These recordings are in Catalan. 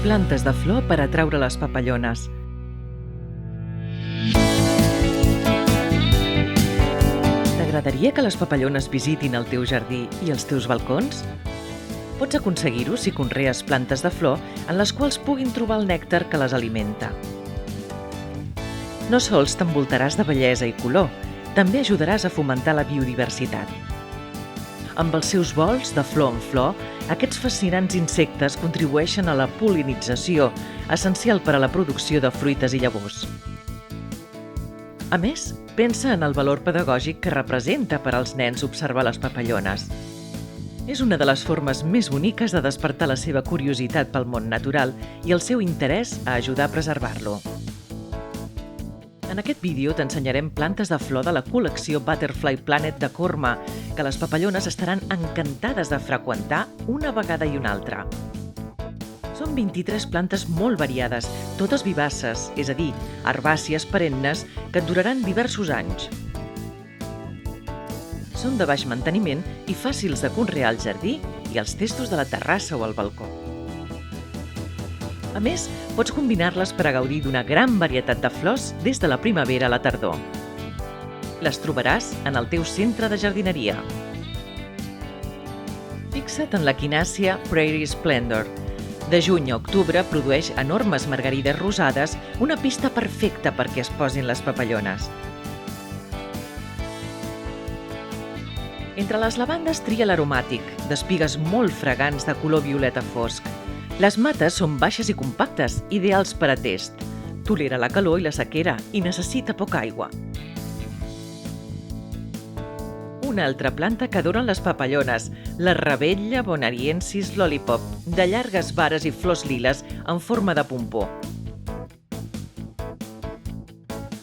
Plantes de flor per atraure les papallones. T'agradaria que les papallones visitin el teu jardí i els teus balcons? Pots aconseguir-ho si conrees plantes de flor en les quals puguin trobar el nèctar que les alimenta. No sols t'envoltaràs de bellesa i color, també ajudaràs a fomentar la biodiversitat. Amb els seus vols de flor en flor, aquests fascinants insectes contribueixen a la pol·linització, essencial per a la producció de fruites i llavors. A més, pensa en el valor pedagògic que representa per als nens observar les papallones. És una de les formes més boniques de despertar la seva curiositat pel món natural i el seu interès a ajudar a preservar-lo. En aquest vídeo t'ensenyarem plantes de flor de la col·lecció Butterfly Planet de Corma, que les papallones estaran encantades de freqüentar una vegada i una altra. Són 23 plantes molt variades, totes vivaces, és a dir, herbàcies perennes que et duraran diversos anys. Són de baix manteniment i fàcils de conrear al jardí i als testos de la terrassa o al balcó. A més, pots combinar-les per a gaudir d'una gran varietat de flors des de la primavera a la tardor. Les trobaràs en el teu centre de jardineria. Fixa't en l'Echinacea Prairie Splendor. De juny a octubre produeix enormes margarides rosades, una pista perfecta perquè es posin les papallones. Entre les lavandes tria l'aromàtic, d'espigues molt fragants de color violeta fosc. Les mates són baixes i compactes, ideals per a test. Tolera la calor i la sequera i necessita poca aigua. Una altra planta que adoren les papallones, la Rebella bonariensis lollipop, de llargues vares i flors liles en forma de pompó.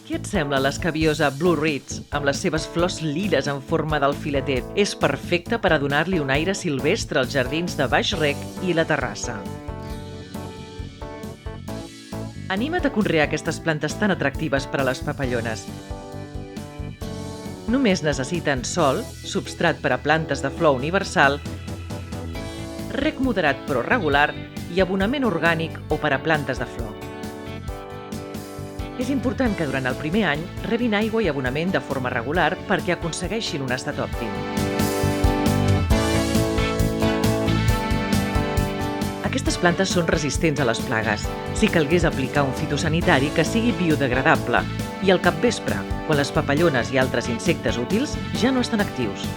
Què et sembla l'escabiosa Blue Ritz, amb les seves flors liles en forma d'alfileter? És perfecta per a donar-li un aire silvestre als jardins de baix rec i la terrassa. Anima't a conrear aquestes plantes tan atractives per a les papallones. Només necessiten sol, substrat per a plantes de flor universal, rec moderat però regular i abonament orgànic o per a plantes de flor. És important que durant el primer any rebin aigua i abonament de forma regular perquè aconsegueixin un estat òptim. Aquestes plantes són resistents a les plagues. Si calgués aplicar un fitosanitari que sigui biodegradable i al capvespre, quan les papallones i altres insectes útils ja no estan actius.